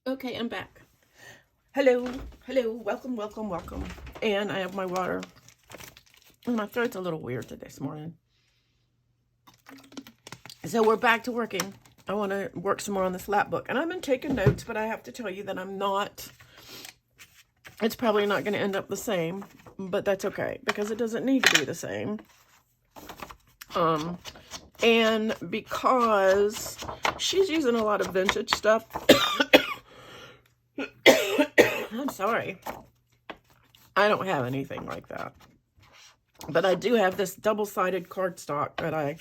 Okay, I'm back. Hello, hello, welcome, welcome, welcome. And I have my water. My throat's a little weird this morning. So we're back to working. I want to work some more on this lap book. And I've been taking notes, but I have to tell you that I'm not, it's probably not going to end up the same. But that's okay, because it doesn't need to be the same. And because she's using a lot of vintage stuff. I'm sorry. I don't have anything like that. But I do have this double-sided cardstock that I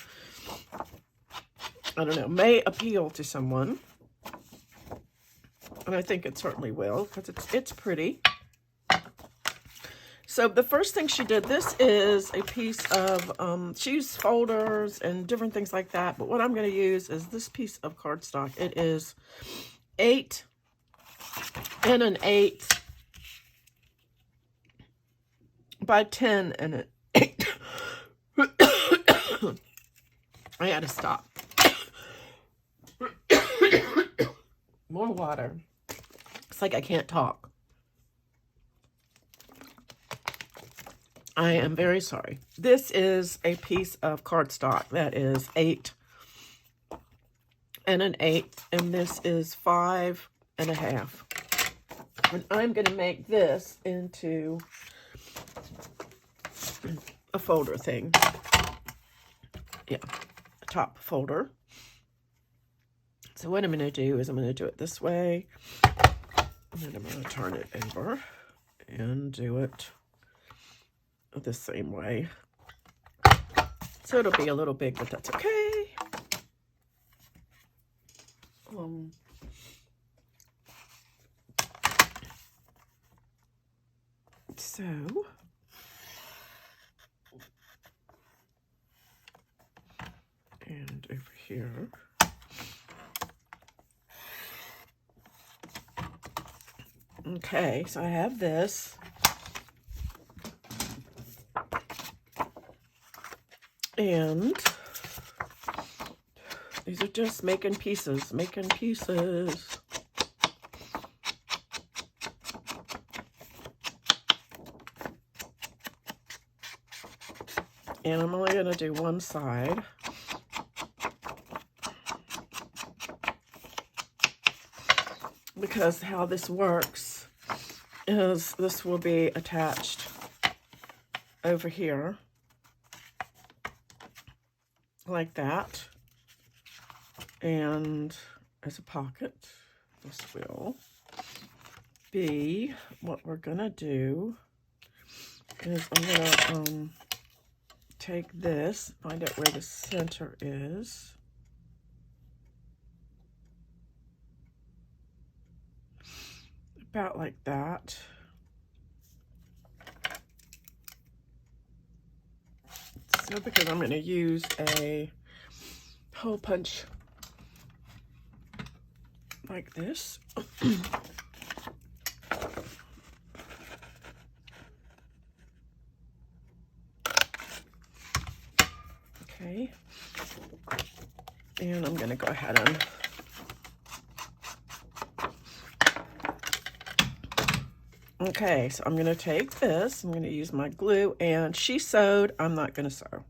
don't know, may appeal to someone. And I think it certainly will, because it's pretty. So the first thing she did, this is a piece of, she used folders and different things like that. But what I'm going to use is this piece of cardstock. It is 8 and an 8 by 10 and an 8. I had to stop. More water. It's like I can't talk. I am very sorry. This is a piece of cardstock that is 8 and an 8, and this is 5 1/2. And I'm going to make this into a folder thing. Yeah, a top folder. So what I'm going to do is I'm going to do it this way, and then I'm going to turn it over and do it the same way. So it'll be a little big, but that's okay. So and over here. Okay, so I have this. And these are just making pieces. And I'm only going to do one side. Because how this works is this will be attached over here. Like that. And as a pocket, this will be what we're going to do is I'm going to take this, find out where the center is. About like that. So because I'm going to use a hole punch like this. Okay. And I'm going to go ahead and okay, so I'm going to take this. I'm going to use my glue, and she sewed. I'm not going to sew.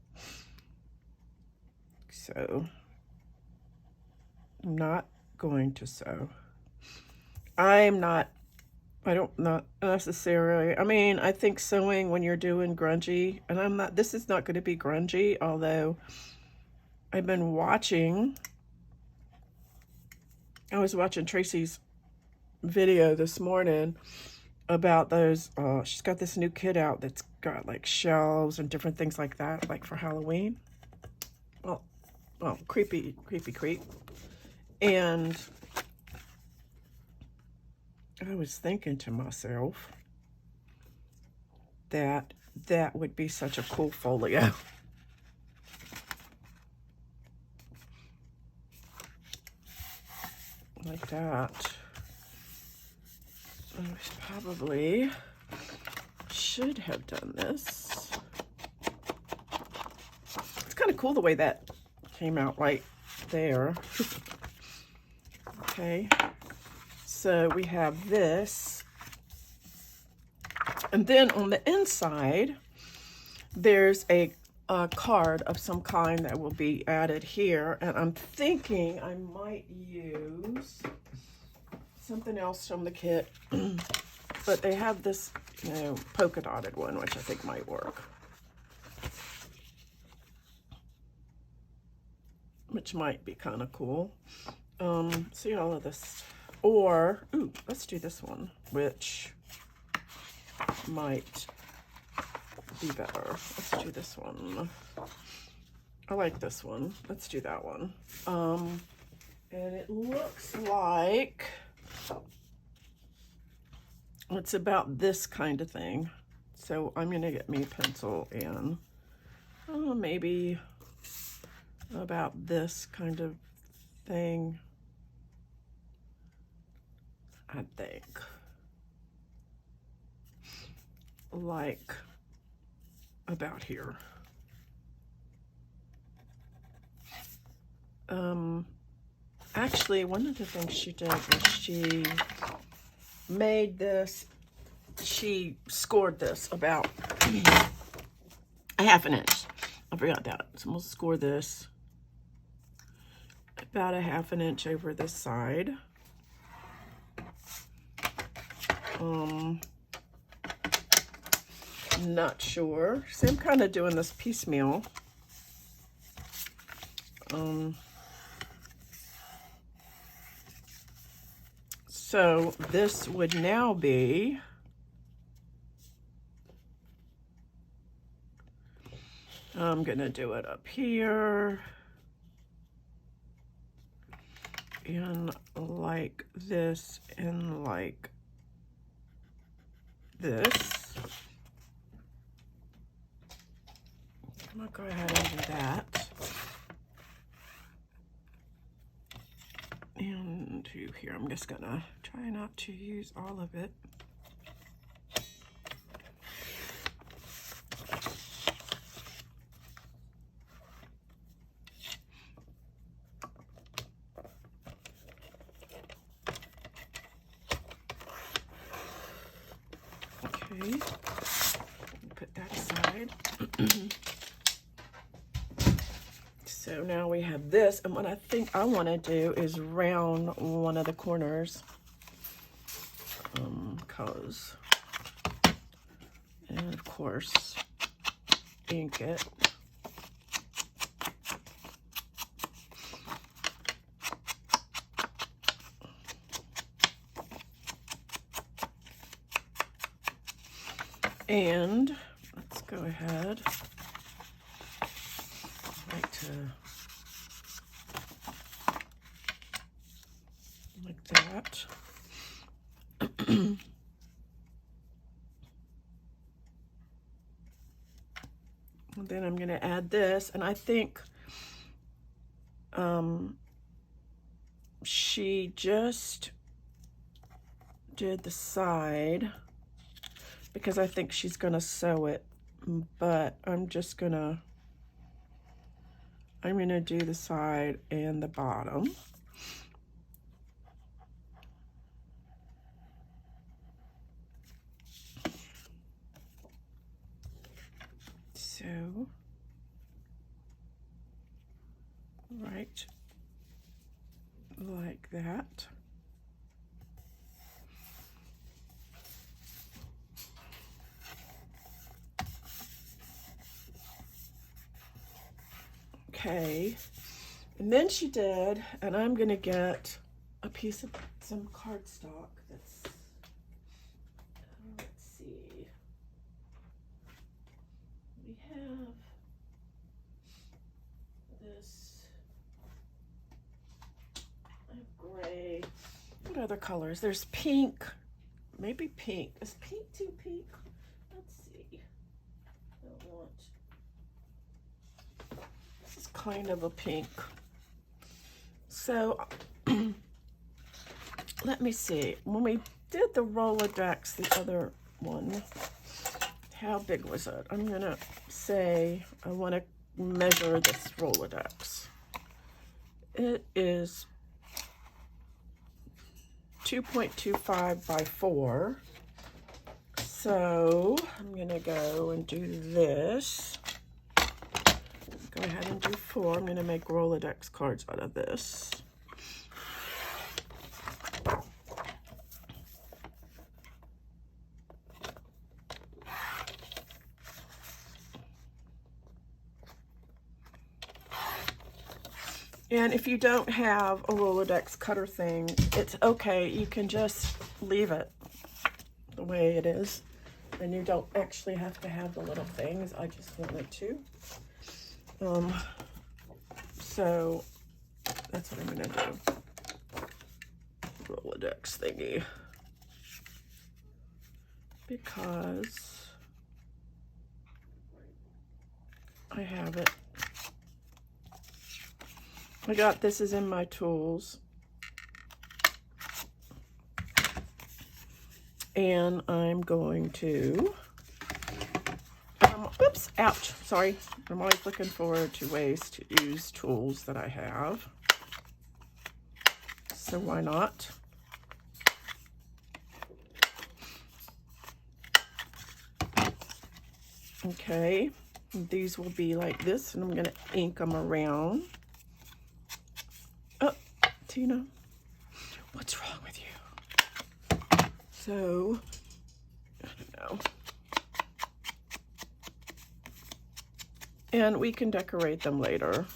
So I'm not going to sew. I don't not necessarily, I mean, I think sewing when you're doing grungy, and this is not going to be grungy, although I've been watching, I was watching Tracy's video this morning about those, she's got this new kit out that's got like shelves and different things like that, like for Halloween. Well, creepy. And I was thinking to myself that that would be such a cool folio. Like that. I probably should have done this. It's kind of cool the way that came out right there. Okay. So we have this. And then on the inside, there's a card of some kind that will be added here. And I'm thinking I might use something else from the kit. But they have this, you know, polka dotted one, which I think might work. Which might be kind of cool. See all of this. Or, ooh, let's do this one, which might be better. Let's do this one. I like this one. Let's do that one. And it looks like it's about this kind of thing. So I'm gonna get me a pencil and maybe about this kind of thing, I think. Like about here. Actually, one of the things she did was she made this, she scored this about a half an inch. I forgot that. So we'll score this about a half an inch over this side. Not sure. So I'm kind of doing this piecemeal. So this would now be I'm gonna do it up here and like this and like this. I'm gonna go ahead and do that. And to here, I'm just gonna try not to use all of it. Okay, put that aside. So now we have this, and what I think I want to do is round one of the corners, and of course, ink it. And let's go ahead. I like to like that. And then I'm going to add this, and I think she just did the side because I think she's going to sew it, but I'm going to do the side and the bottom. So, right like that. Okay, and then she did, and I'm gonna get a piece of some cardstock that's, let's see, we have this, I have gray, what other colors? There's pink, maybe pink. Is pink too pink? Let's see. I want, this is kind of a pink. So let me see. When we did the Rolodex, the other one, how big was it? I'm gonna say I want to measure this Rolodex. It is 2.25 by 4. So I'm going to go and do this. Go ahead and do 4. I'm going to make Rolodex cards out of this. And if you don't have a Rolodex cutter thing, it's okay. You can just leave it the way it is. And you don't actually have to have the little things. I just wanted to. So that's what I'm going to do. Rolodex thingy. Because I have it. I got this is in my tools. And I'm going to, oops, ouch, sorry. I'm always looking forward to ways to use tools that I have. So why not? Okay, these will be like this, and I'm going to ink them around. Oh, Tina, what's wrong with you? So, I don't know. And we can decorate them later.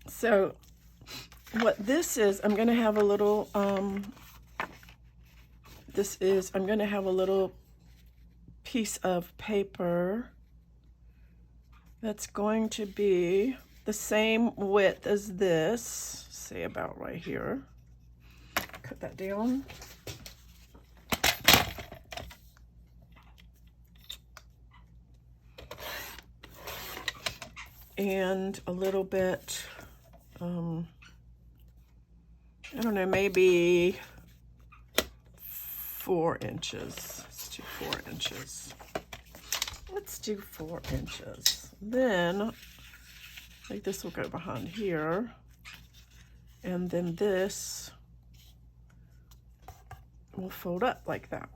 So what this is, I'm going to have a little, I'm going to have a little piece of paper that's going to be the same width as this, say about right here. Cut that down. And a little bit, I don't know, maybe 4 inches. Let's do 4 inches. Let's do 4 inches. Then, like this will go behind here. And then this will fold up like that.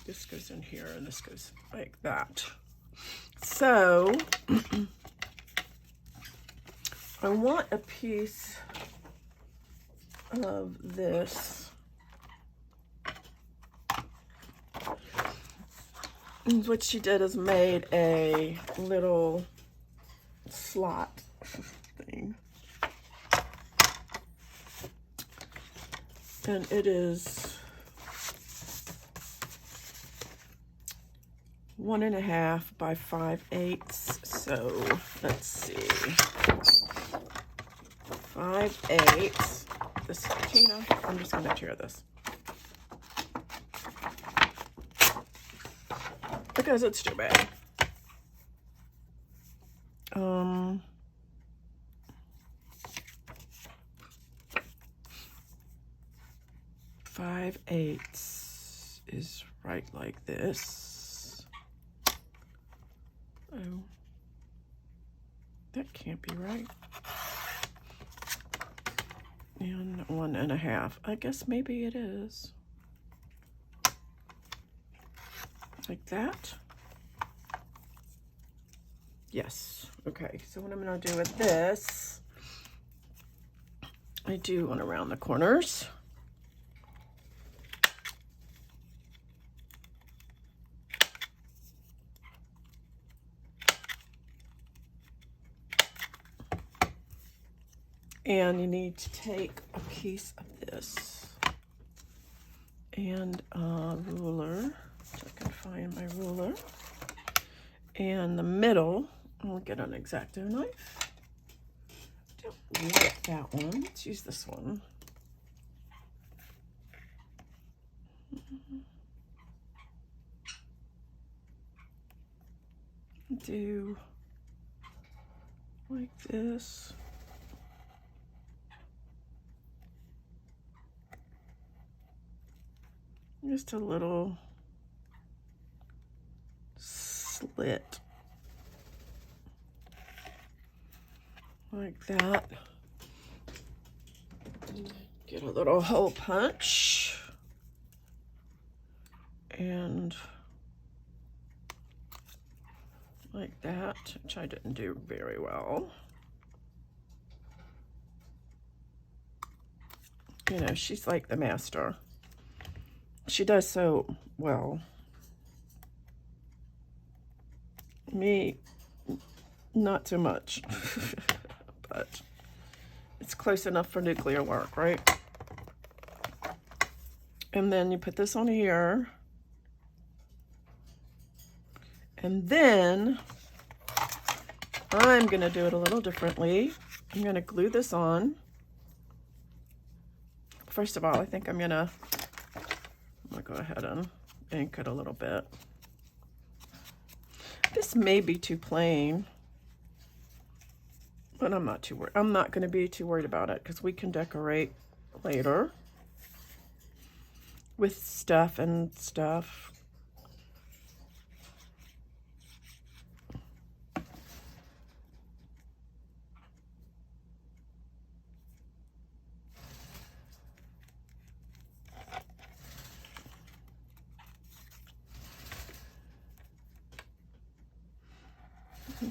This goes in here and this goes like that. So I want a piece of this. And what she did is made a little slot thing. And it is 1.5 by 5/8. So let's see. 5/8. This, Tina, I'm just gonna tear this. Because it's too bad. 5/8 is right like this. Oh, that can't be right. And 1.5. I guess maybe it is. Like that. Yes. Okay, so what I'm going to do with this, I do one around the corners. And you need to take a piece of this and a ruler. So I can find my ruler. And the middle, I'll get an X-Acto knife. Don't like that one. Let's use this one. Do like this. Just a little slit like that. Get a little hole punch and like that, which I didn't do very well. You know, she's like the master. She does so well. Me, not so much. But it's close enough for nuclear work, right? And then you put this on here. And then I'm gonna do it a little differently. I'm gonna glue this on. First of all, I think I'm gonna go ahead and ink it a little bit. This may be too plain, but I'm not too worried. I'm not going to be too worried about it because we can decorate later with stuff and stuff.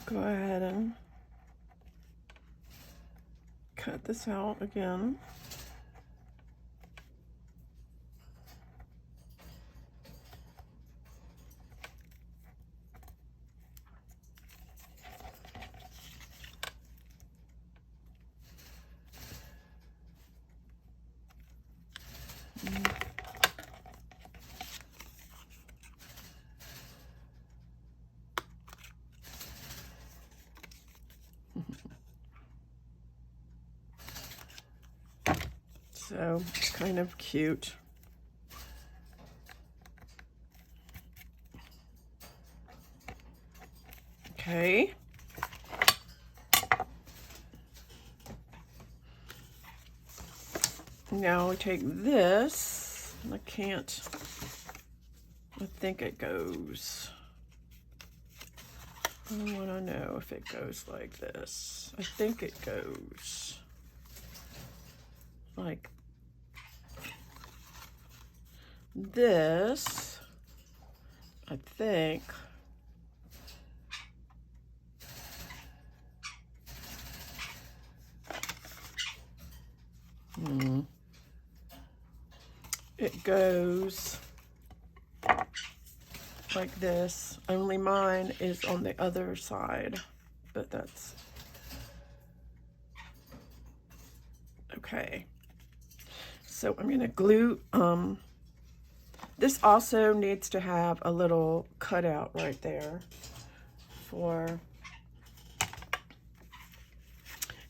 Go ahead and cut this out again. So it's kind of cute. Okay. Now we take this, and I think it goes. I want to know if it goes like this. I think it goes like this, I think. It goes like this, only mine is on the other side, but that's okay. So I'm going to glue, this also needs to have a little cutout right there for,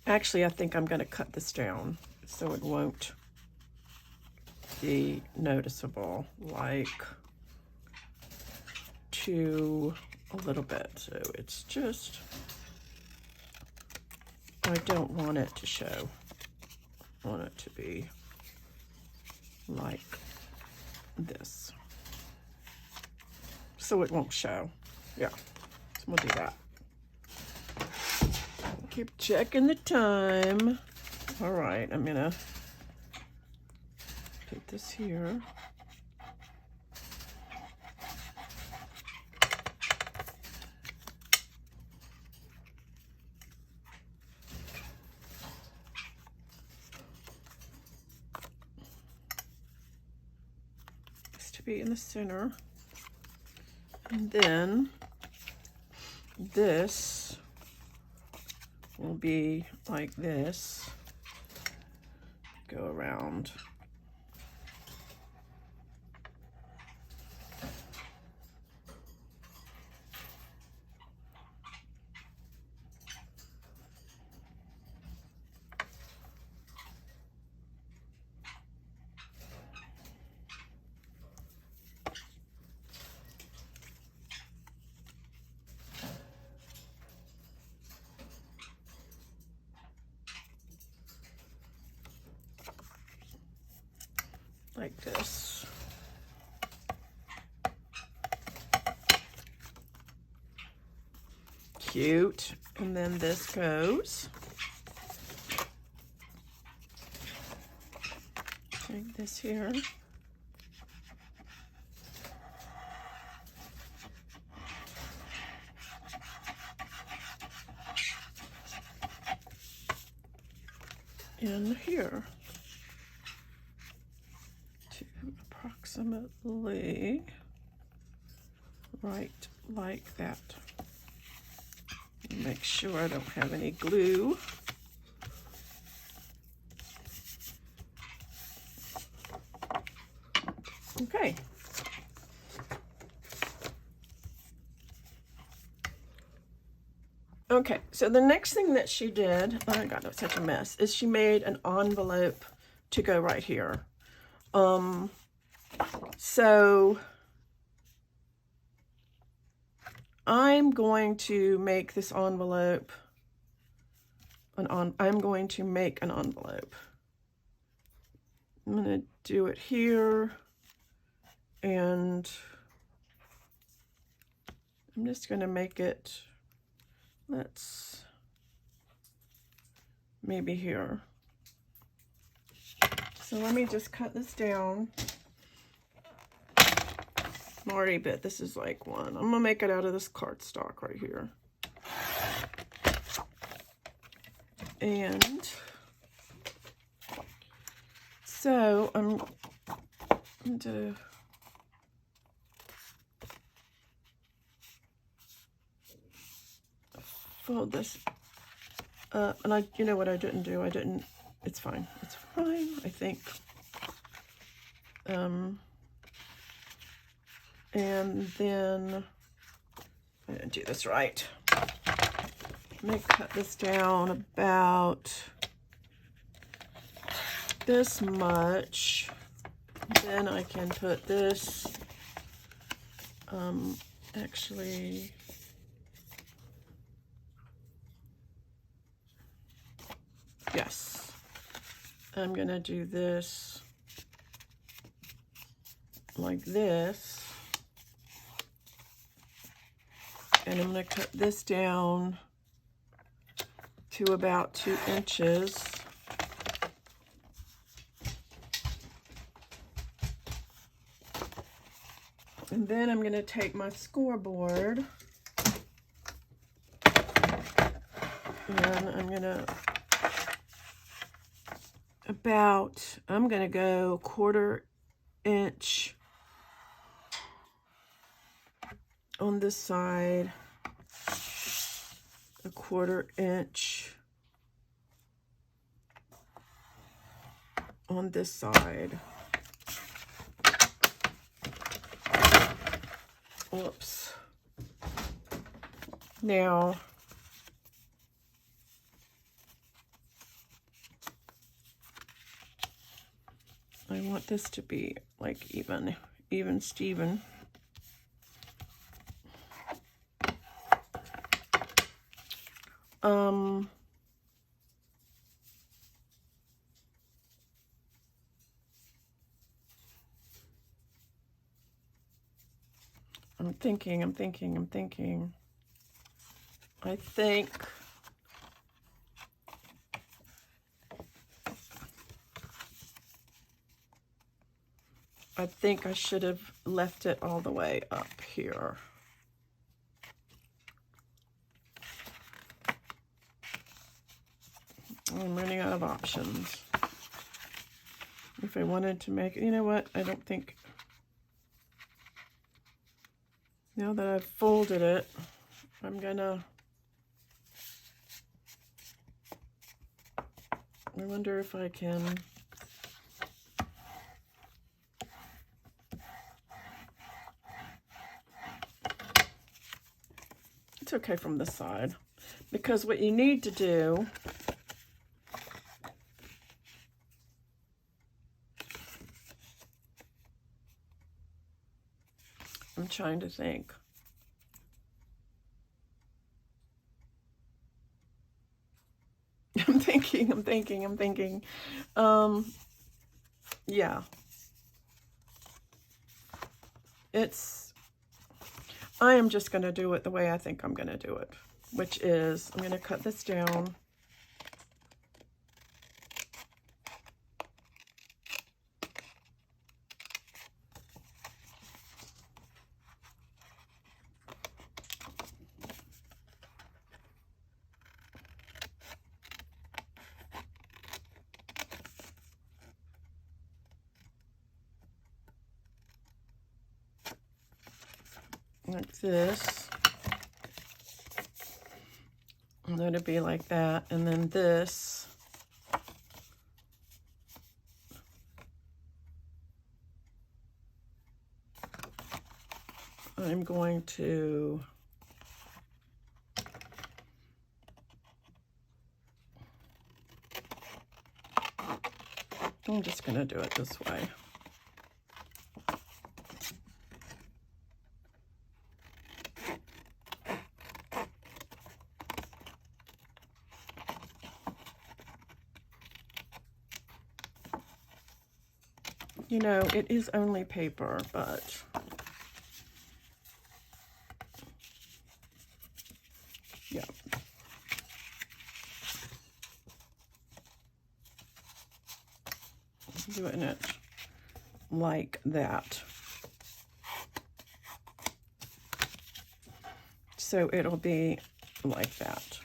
actually I think I'm going to cut this down so it won't be noticeable, like to a little bit. So it's just, I don't want it to show. I want it to be like this, so it won't show. Yeah, so we'll do that. Keep checking the time. All right, I'm gonna put this here. Be in the center, and then this will be like this, go around. like this. Cute. And then this goes. Take this here. In here to approximately right like that. Make sure I don't have any glue. Okay. Okay, so the next thing that she did, oh my God, that was such a mess, is she made an envelope to go right here. So I'm going to make this envelope, I'm going to make an envelope. I'm going to do it here, and I'm just going to make it, let's maybe here. So let me just cut this down. I'm already bit. This is like one. I'm gonna make it out of this cardstock right here. And so I'm going to fold this up, and you know what I didn't do? It's fine. It's fine, I think. And then, I didn't do this right. Let me cut this down about this much. Then I can put this, actually, yes, I'm gonna do this like this, and I'm gonna cut this down to about 2 inches. And then I'm gonna take my scoreboard, and I'm gonna go 1/4 inch on this side, 1/4 inch on this side. Whoops. Now, I want this to be like even Steven. I'm thinking. I think I should have left it all the way up here. I'm running out of options. If I wanted to make, you know what, I don't think, now that I've folded it, I'm gonna, I wonder if I can, it's okay from this side, because what you need to do, I'm trying to think. I'm thinking. Yeah. I am just going to do it the way I think I'm going to do it, which is I'm going to cut this down. Like this. And let it be like that. And then this. I'm going to I'm just going to do it this way. You know, it is only paper, but yeah. Doing it like that. So it'll be like that.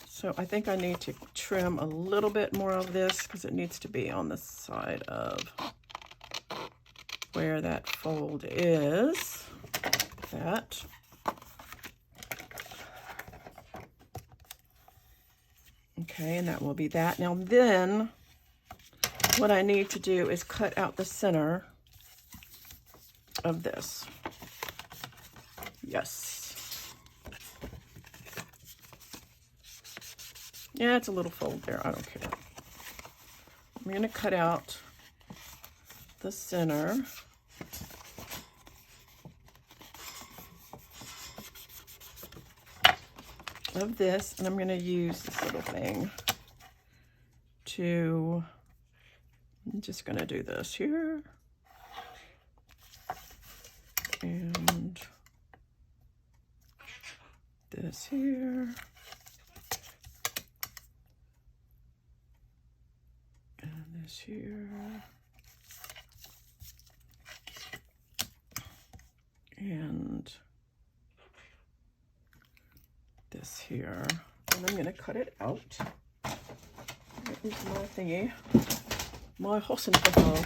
So I think I need to trim a little bit more of this because it needs to be on the side of where that fold is. That. Okay, and that will be that. Now then, what I need to do is cut out the center of this. Yes. Yeah, it's a little fold there. I don't care. I'm going to cut out the center. Of this, and I'm going to use this little thing to, I'm just going to do this here, and this here, and this here, and this here, and I'm going to cut it out. Here's my thingy, my horse and buggy.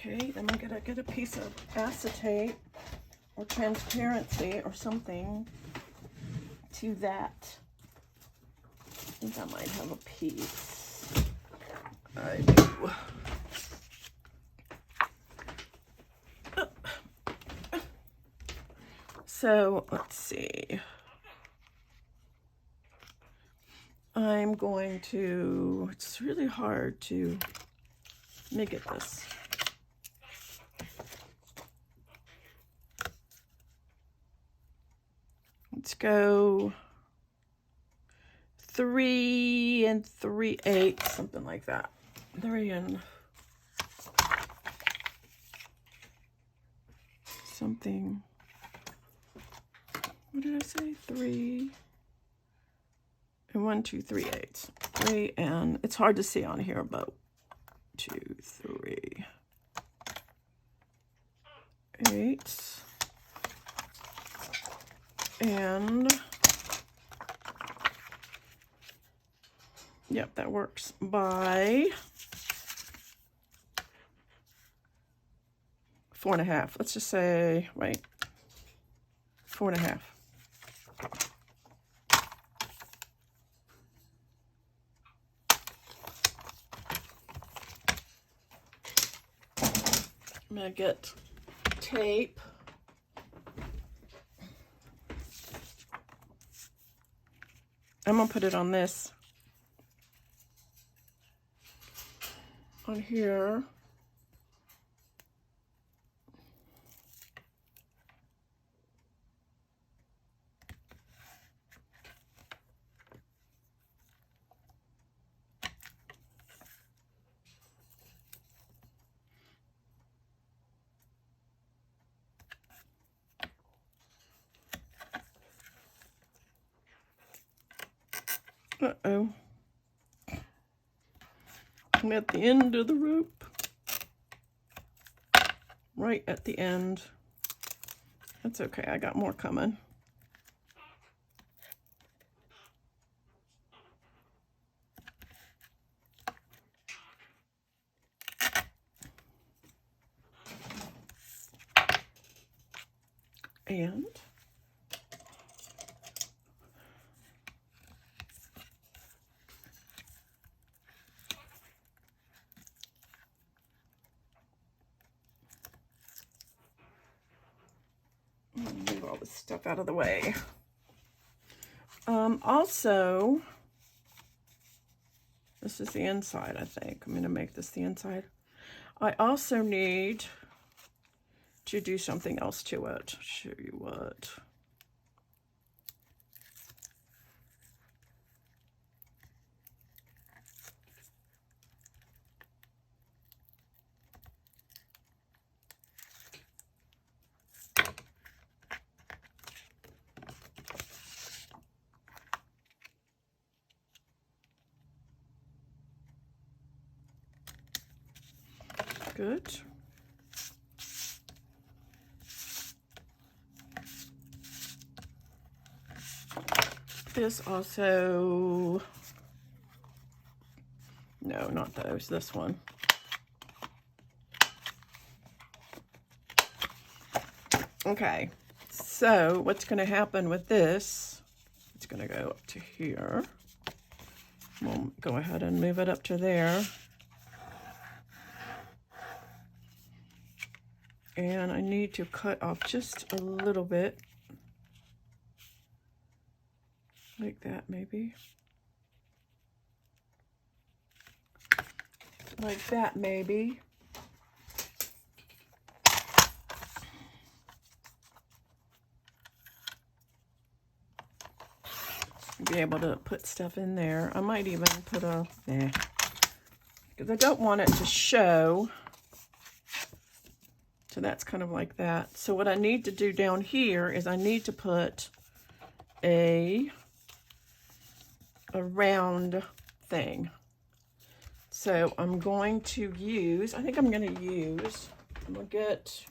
Okay, then I'm going to get a piece of acetate or transparency or something to that. I think I might have a piece. I do. So, let's see. I'm going to, it's really hard to, let me get this. Let's go 3 3/8, something like that. 3 and something. What did I say? 3 and 1 2 3/8. 3 and it's hard to see on here, but 2 3 8. And yep, that works by 4 1/2. Let's just say, right, 4.5. I'm going to get tape. I'm going to put it on this. On here. Uh-oh. I'm at the end of the rope. Right at the end. That's okay, I got more coming. And move all this stuff out of the way. Also, this is the inside, I think. I'm going to make this the inside. I also need to do something else to it. Show you what. Good. This also, no, not those, this one. Okay, so what's going to happen with this, it's going to go up to here. We'll go ahead and move it up to there. And I need to cut off just a little bit. Like that, maybe. Like that, maybe. Be able to put stuff in there. I might even put a, because I don't want it to show. So that's kind of like that. So what I need to do down here is I need to put a round thing. So I'm going to use, I think I'm going to use, I'm going to get,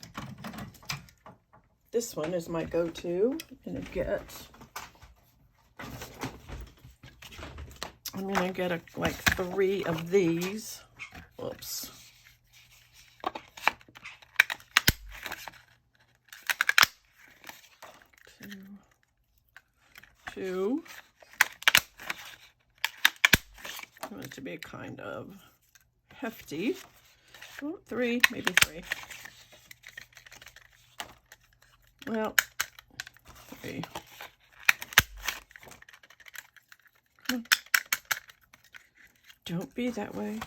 this one is my go-to. I'm going to get like 3 of these. Whoops. Two. I want it to be kind of hefty. Oh, 3, maybe 3. Well, 3. Don't be that way.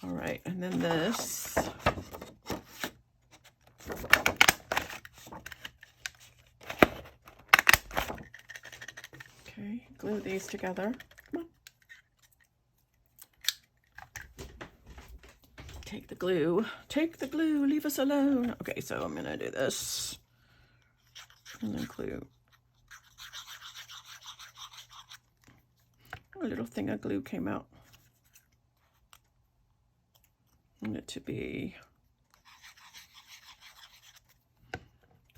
All right, and then this. Okay, glue these together. Come on. Take the glue. Take the glue. Leave us alone. Okay, so I'm gonna do this. And then glue. A little thing of glue came out. I want it to be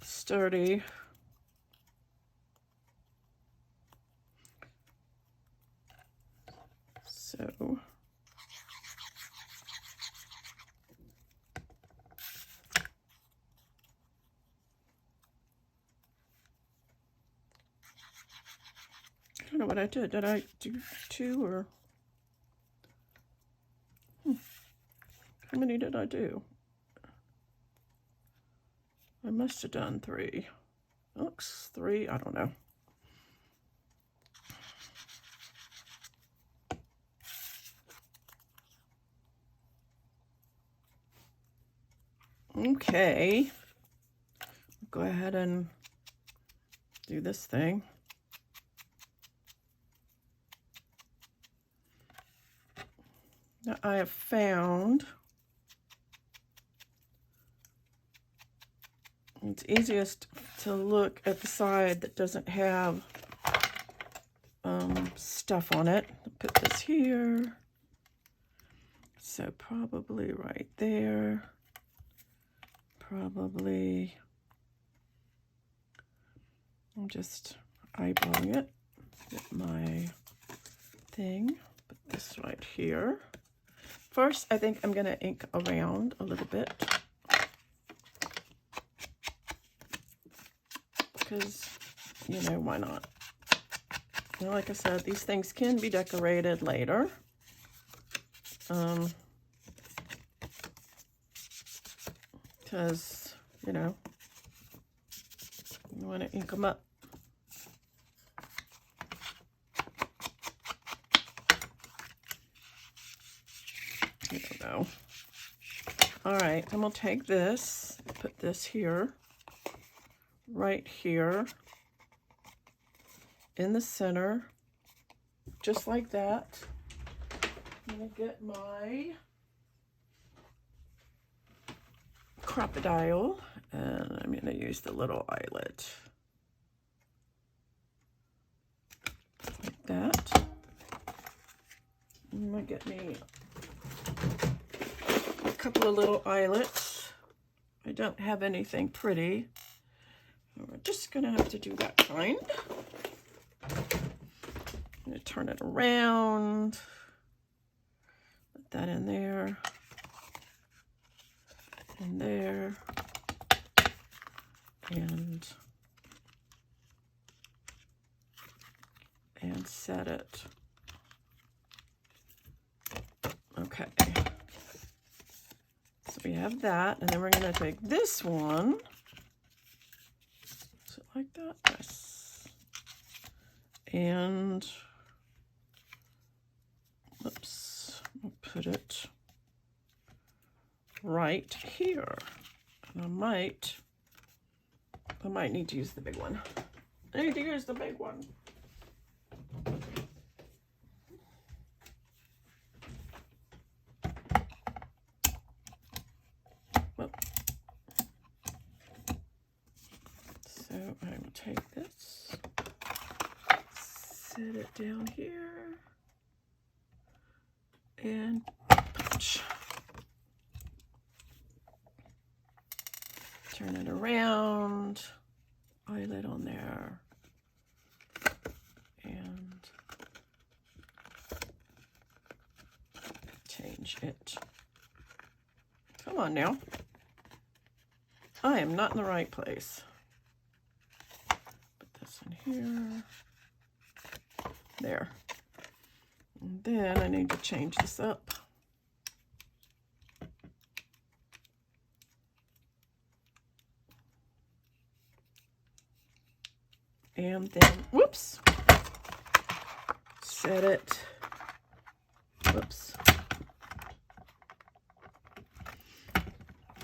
sturdy. So don't know what I did. Did I do 2 or... How many did I do? I must have done 3. Looks 3, I don't know. Okay, go ahead and do this thing. Now I have found it's easiest to look at the side that doesn't have stuff on it. Put this here, so probably right there. Probably, I'm just eyeballing it. Get my thing, put this right here. First, I think I'm gonna ink around a little bit, because, you know, why not? Now, like I said, these things can be decorated later. Because, you know, you want to ink them up. I don't know. All right, then we'll take this, put this here, right here, in the center, just like that. I'm going to get my crocodile, and I'm going to use the little eyelet like that. I'm going to get me a couple of little eyelets. I don't have anything pretty. We're just going to have to do that kind. I'm going to turn it around, put that in there. In there, and set it. Okay, so we have that, and then we're going to take this one. Is it like that? Yes. And oops, we'll put it right here. And I might need to use the big one. I need to use the big one. Well, so I will take this, set it down here, and punch. Turn it around, eyelet on there, and change it. Come on now. I am not in the right place. Put this in here. There. And then I need to change this up. And then, whoops, set it, whoops,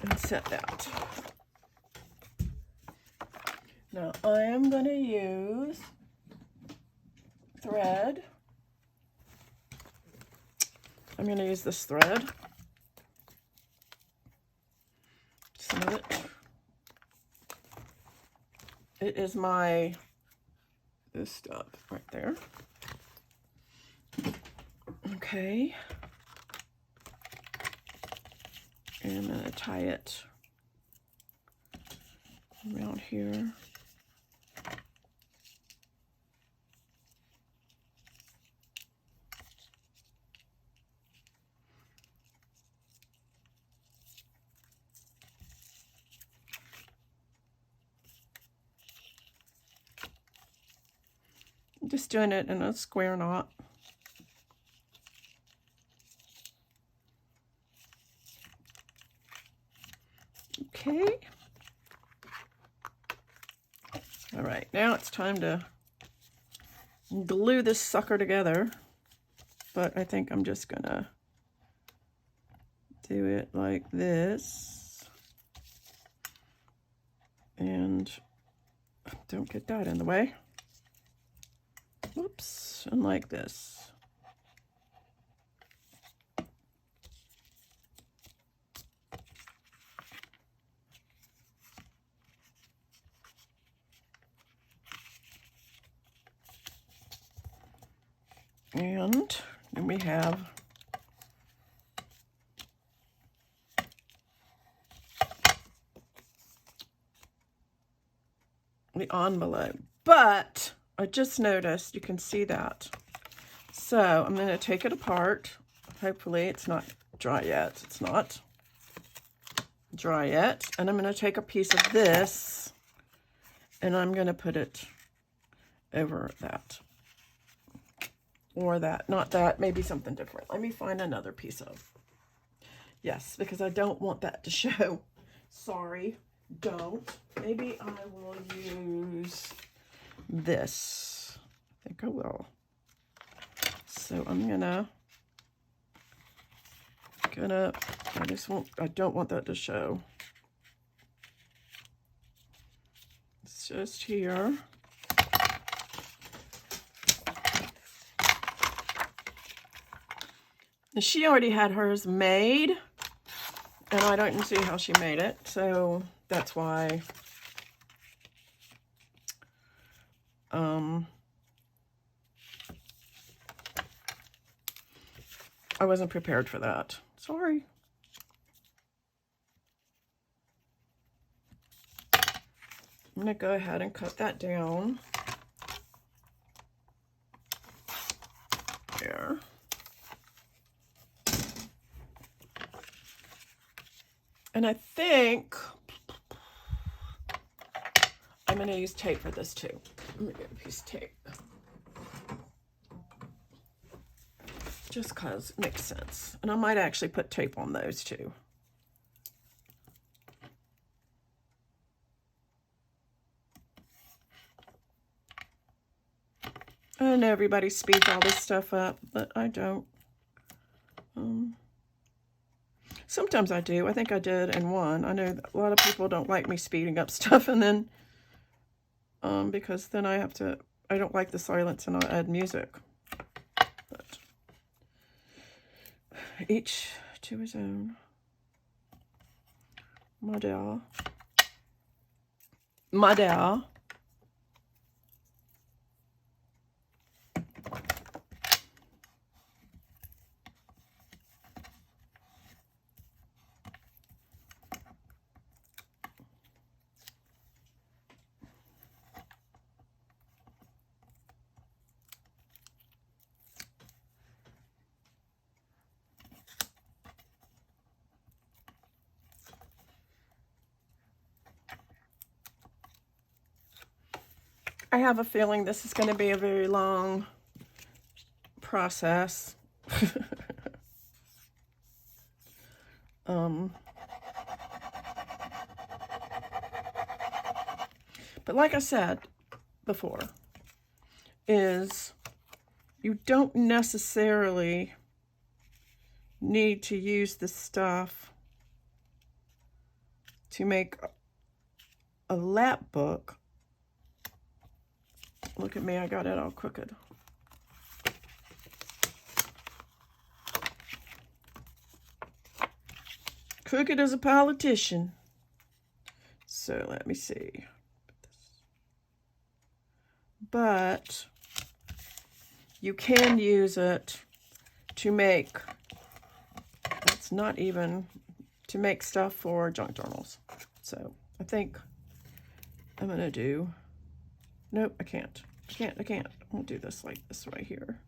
and set that. Now I am going to use thread. I'm going to use this thread, some of it. It is my this stuff right there. Okay. And I'm going to tie it around here. I'm just doing it in a square knot. Okay. All right, now it's time to glue this sucker together, but I think I'm just gonna do it like this, and don't get that in the way. Whoops, and like this. And then we have the envelope. But I just noticed, you can see that. So I'm going to take it apart. Hopefully it's not dry yet. It's not dry yet. And I'm going to take a piece of this and I'm going to put it over that. Or that, not that, maybe something different. Let me find another piece of. Yes, because I don't want that to show. Sorry, don't. Maybe I will use this. I think I will. So I'm gonna, I don't want that to show. It's just here. She already had hers made, and I don't see how she made it, so that's why I wasn't prepared for that. Sorry. I'm going to go ahead and cut that down. There. And I think I'm going to use tape for this too. Let me get a piece of tape. Just because it makes sense. And I might actually put tape on those too. I know everybody speeds all this stuff up, but I don't. Sometimes I do. I think I did in one. I know a lot of people don't like me speeding up stuff, and then because then I don't like the silence and I'll add music. But each to his own. Model. I have a feeling this is going to be a very long process. But like I said before, is you don't necessarily need to use the stuff to make a lap book. Look at me, I got it all crooked. Crooked as a politician. So let me see. But you can use it to make, that's not even, to make stuff for junk journals. So I think I'm going to do, nope, I can't. I can't. I'll do this like this right here.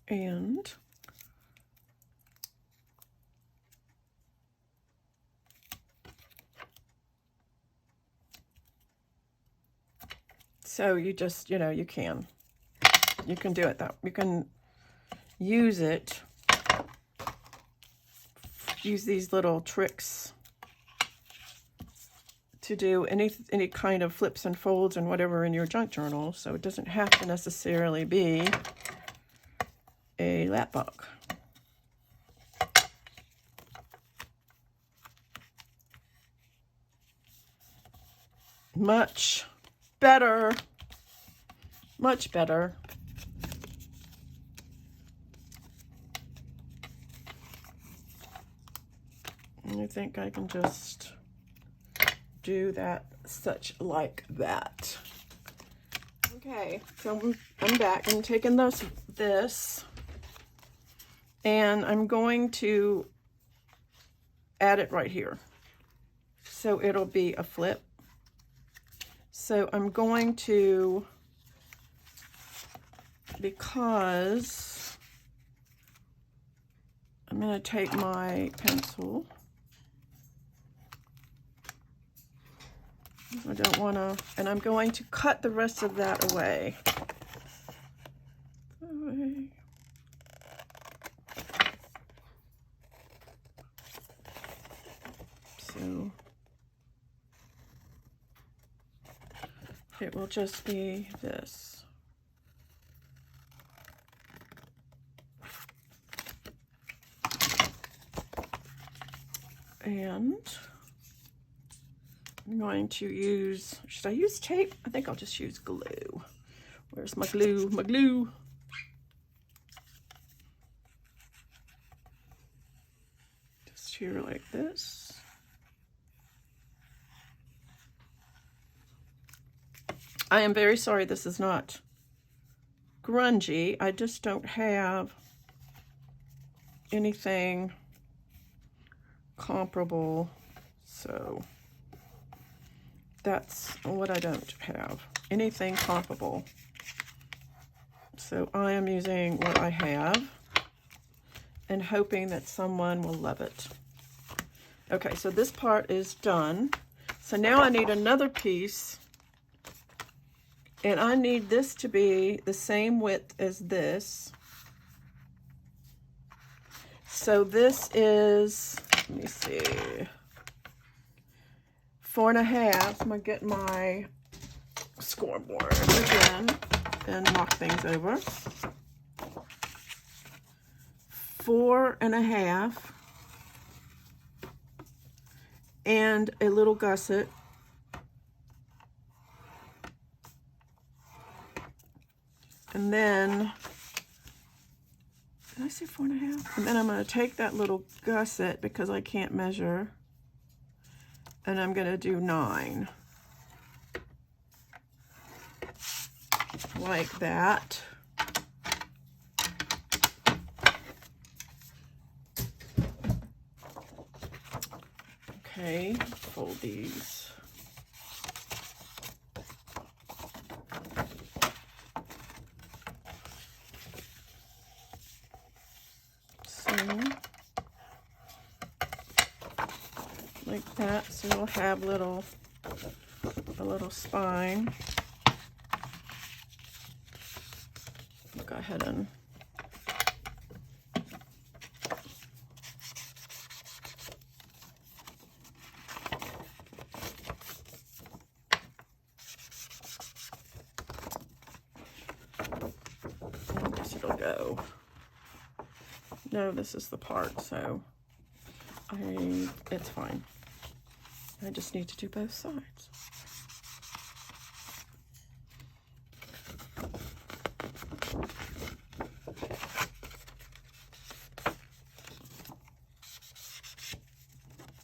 And So you just, you know, you can do it that. You can use these little tricks to do any kind of flips and folds and whatever in your junk journal. So it doesn't have to necessarily be a lapbook. Much better. Much better. I think I can just do that like that. Okay, so I'm back. I'm taking this and I'm going to add it right here. So it'll be a flip. So I'm going to, because I'm going to take my pencil. I don't want to, and I'm going to cut the rest of that away. So it will just be this. And I'm going to use, should I use tape? I think I'll just use glue. Where's my glue? My glue. Just here like this. I am very sorry this is not grungy. I just don't have anything comparable, so that's what I don't have, anything comparable. So I am using what I have and hoping that someone will love it. Okay, so this part is done. So now I need another piece, and I need this to be the same width as this. So this is, let me see, 4.5. I'm gonna get my scoreboard again and knock things over. 4.5 and a little gusset. And then, did I say 4.5? And then I'm going to take that little gusset, because I can't measure, and I'm going to do 9. Like that. Okay, fold these. Like that, so you'll have a little spine. I'll go ahead and I guess it'll go. No, this is the part, so it's fine. I just need to do both sides.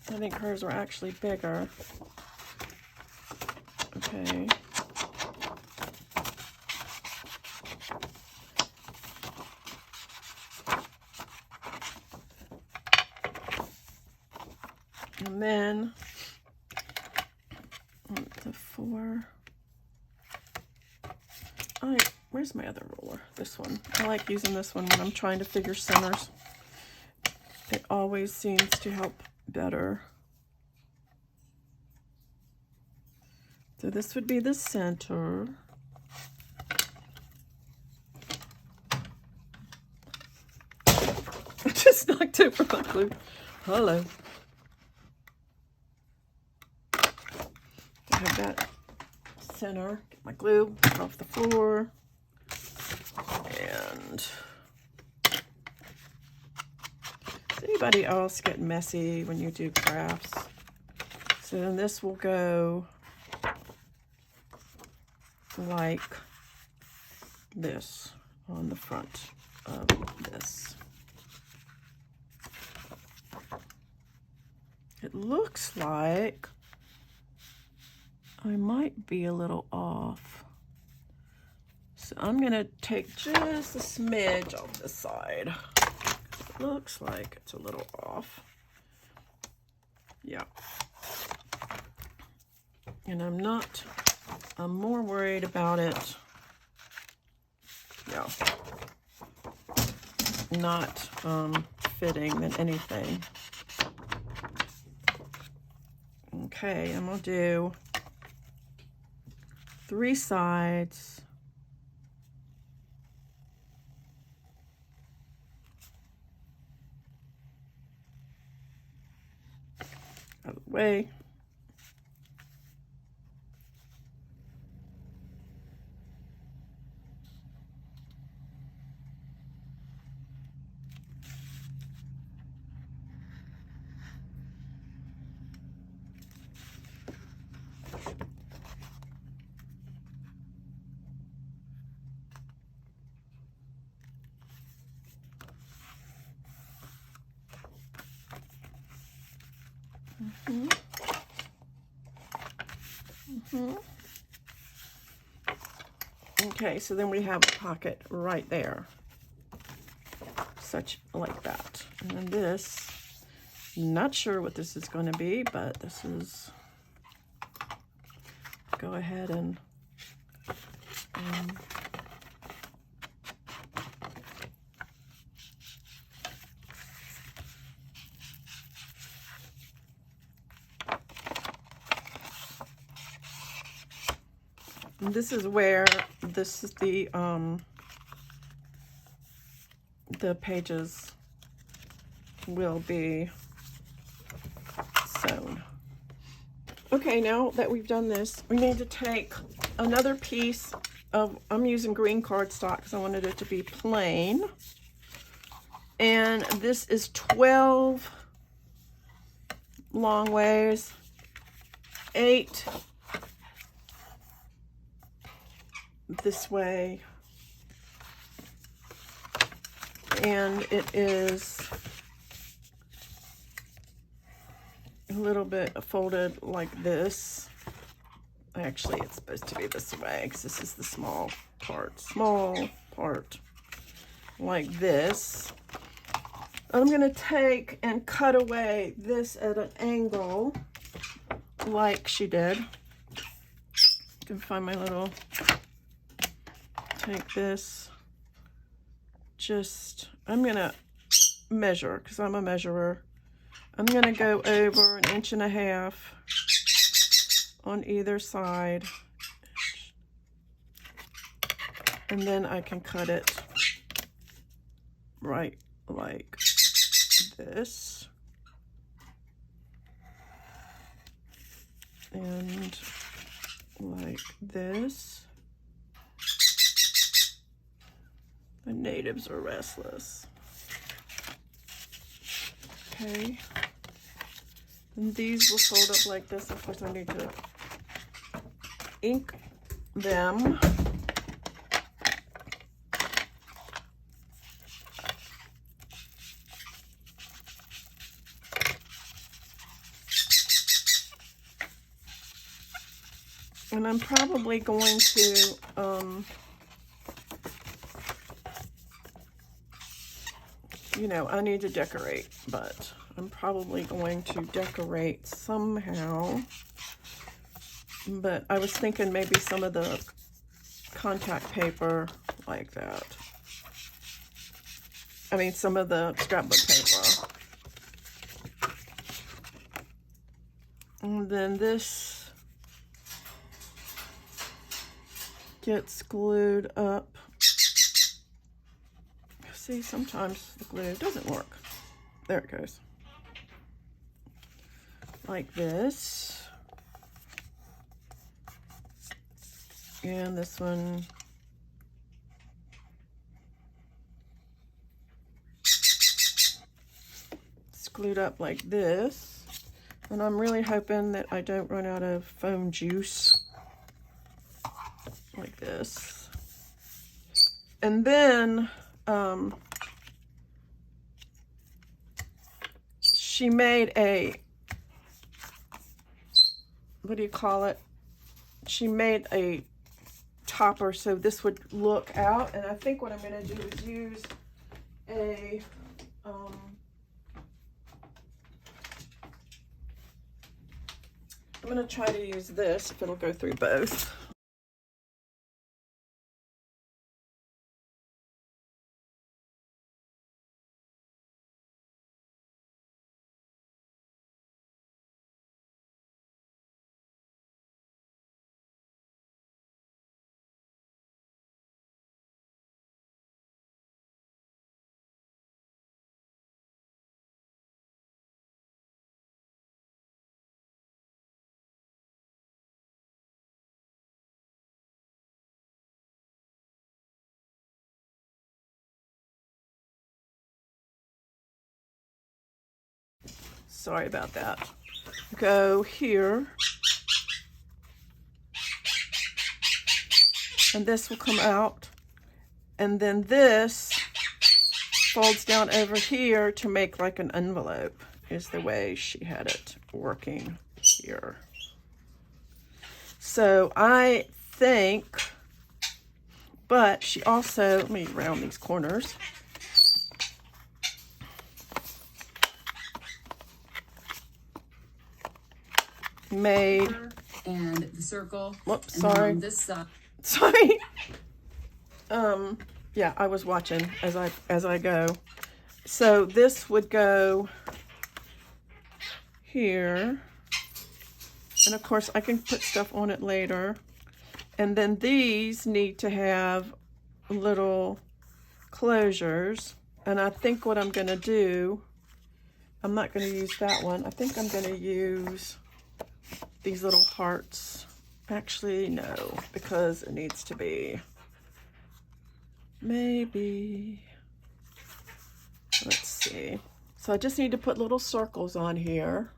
I think hers were actually bigger. Okay. And then the 4. Where's my other ruler? This one. I like using this one when I'm trying to figure centers. It always seems to help better. So this would be the center. just knocked over my glue. Hello. I have that center. Get my glue off the floor. And does anybody else get messy when you do crafts? So then this will go like this on the front of this. It looks like I might be a little off. So I'm gonna take just a smidge off the side. It looks like it's a little off. Yeah. And I'm more worried about it. Yeah. Not fitting than anything. Okay, I'm gonna do 3 sides. Out of the way. Okay, so then we have a pocket right there, such like that. And then this, not sure what this is going to be, but this is, go ahead and this is where this is the pages will be sewn. Okay, now that we've done this, we need to take another piece of, I'm using green cardstock because I wanted it to be plain. And this is 12 long ways, 8 this way, and it is a little bit folded like this. Actually, it's supposed to be this way because this is the small part like this. I'm gonna take and cut away this at an angle like she did. You can find my little, take this, just, I'm gonna measure because I'm a measurer. I'm gonna go over 1.5 inches on either side, and then I can cut it right like this, and like this. The natives are restless. Okay. And these will fold up like this. Of course, I need to ink them. And I'm probably going to you know, I need to decorate, but I'm probably going to decorate somehow. But I was thinking maybe some of the contact paper like that. I mean, some of the scrapbook paper. And then this gets glued up. See, sometimes the glue doesn't work. There it goes. Like this. And this one. It's glued up like this. And I'm really hoping that I don't run out of foam juice. Like this. And then she made a, what do you call it? She made a topper so this would look out, and I think what I'm going to do is use a I'm going to try to use this if it'll go through both. Sorry about that. Go here. And this will come out. And then this folds down over here to make like an envelope, is the way she had it working here. So I think, but she also, let me round these corners. Made and the circle. Whoops, and sorry. on this side. Sorry. Yeah, I was watching as I go. So this would go here. And of course I can put stuff on it later. And then these need to have little closures. And I think what I'm going to do, I'm not going to use that one. I think I'm going to use these little hearts. Actually, no, because it needs to be maybe, let's see. So I just need to put little circles on here.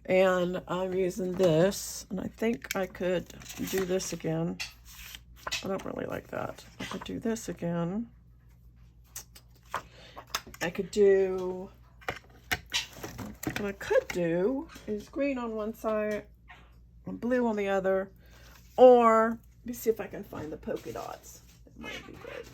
And I'm using this, and I think I could do this again. I don't really like that. I could do this again. I could do, what I could do is green on one side and blue on the other, or let me see if I can find the polka dots. It might be good.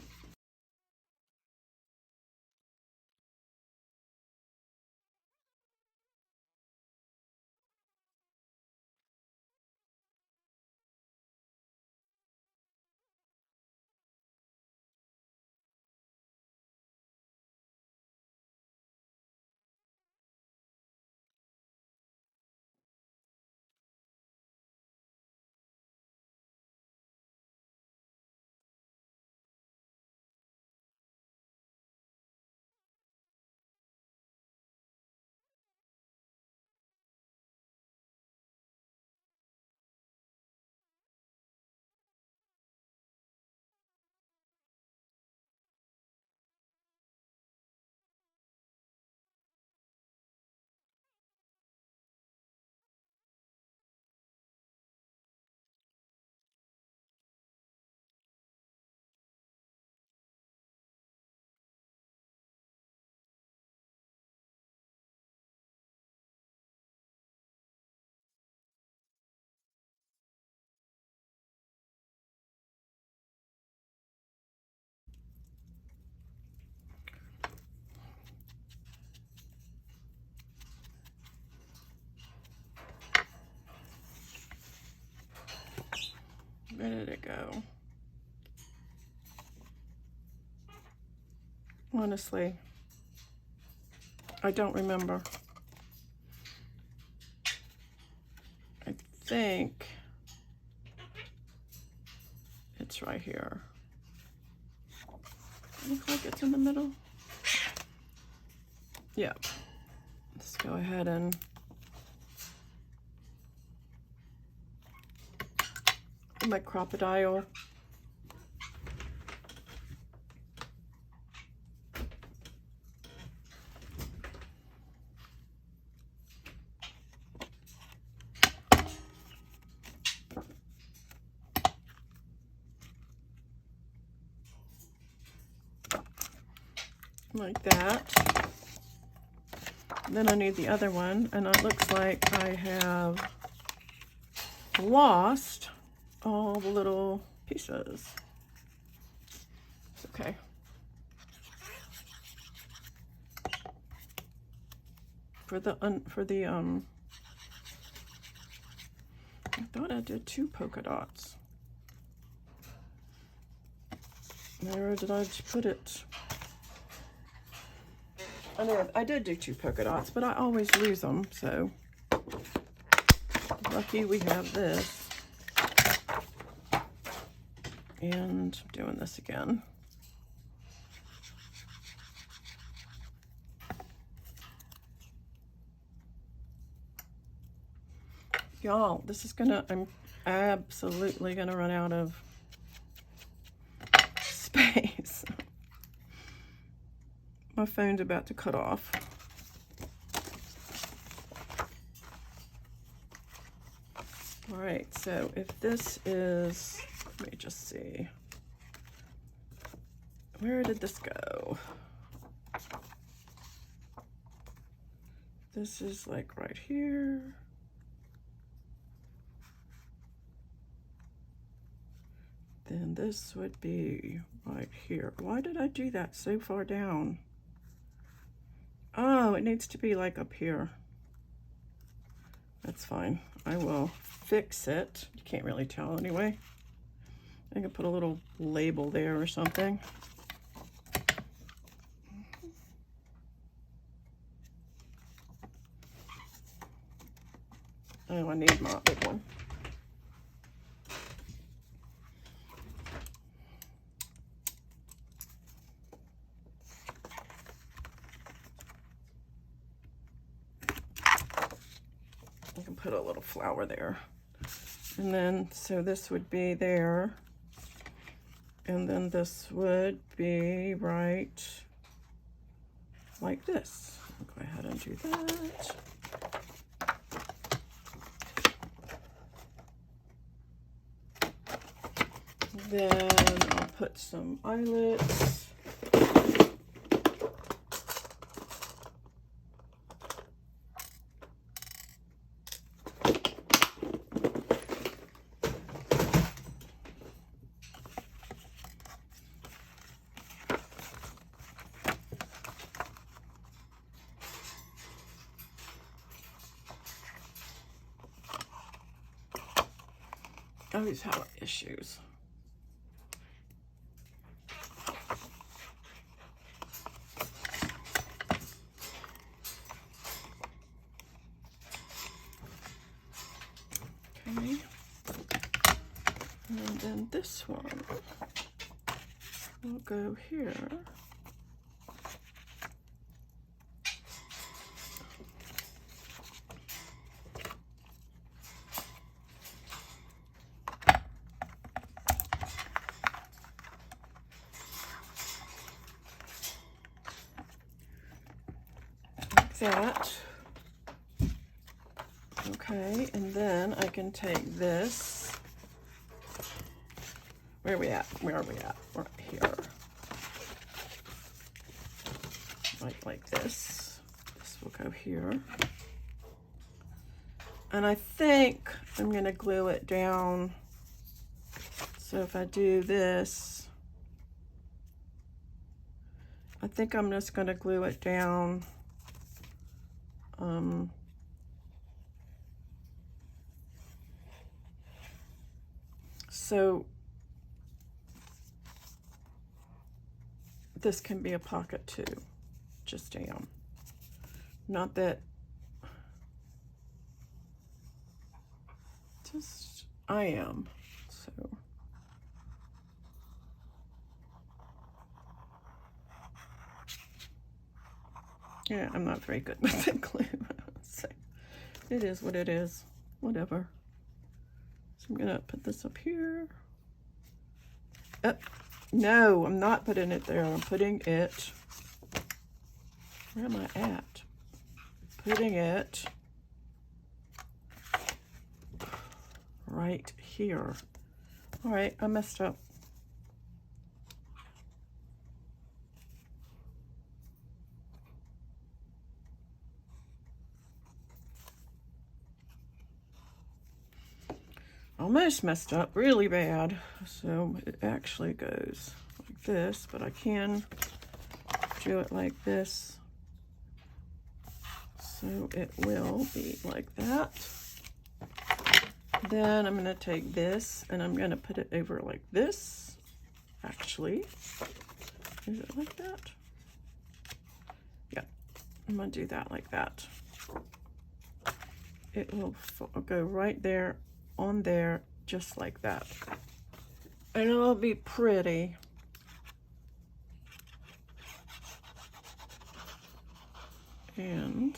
Where did it go? Honestly, I don't remember. I think it's right here. Look like it's in the middle. Yeah. Let's go ahead and my crocodile. Like that. And then I need the other one, and it looks like I have lost all the little pieces. It's okay. For the I thought I did 2 polka dots. Where did I put it? I did do 2 polka dots, but I always lose them, so lucky we have this. And I'm doing this again. Y'all, this is I'm absolutely gonna run out of space. My phone's about to cut off. All right, so if this is, let me just see. Where did this go? This is like right here. Then this would be right here. Why did I do that so far down? Oh, it needs to be like up here. That's fine. I will fix it. You can't really tell anyway. I can put a little label there or something. Oh, I need my big one. I can put a little flower there. And then, so this would be there. And then this would be right like this. I'll go ahead and do that. Then I'll put some eyelets. I always have issues. Okay. And then this one will go here. That. Okay, and then I can take this. Where are we at? Where are we at? Right here. Right like this. This will go here. And I think I'm going to glue it down. So if I do this, I think I'm just going to glue it down. So this can be a pocket too, just not that, just I am, so. Yeah, I'm not very good with the glue. So it is what it is. Whatever. So I'm gonna put this up here. No, I'm not putting it there. I'm putting it, where am I at? Putting it right here. All right, I messed up. Almost messed up really bad. So it actually goes like this, but I can do it like this. So it will be like that. Then I'm going to take this and I'm going to put it over like this. Actually, is it like that? Yeah, I'm going to do that like that. It will go right there on there, just like that. And it'll be pretty. And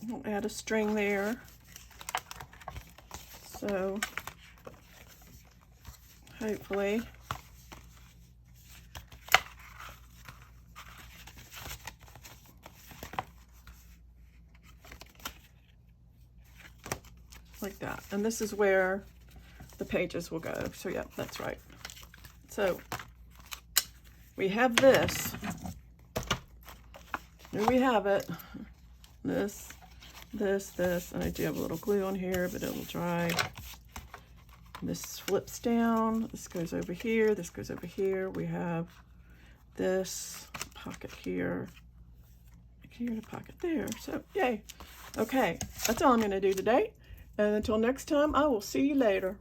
we'll add a string there. So hopefully like that. And this is where the pages will go. So yeah, that's right. So we have this. Here we have it. This, and I do have a little glue on here, but it'll dry. This flips down, this goes over here, this goes over here. We have this pocket here, a pocket there. So yay. Okay, that's all I'm gonna do today. And until next time, I will see you later.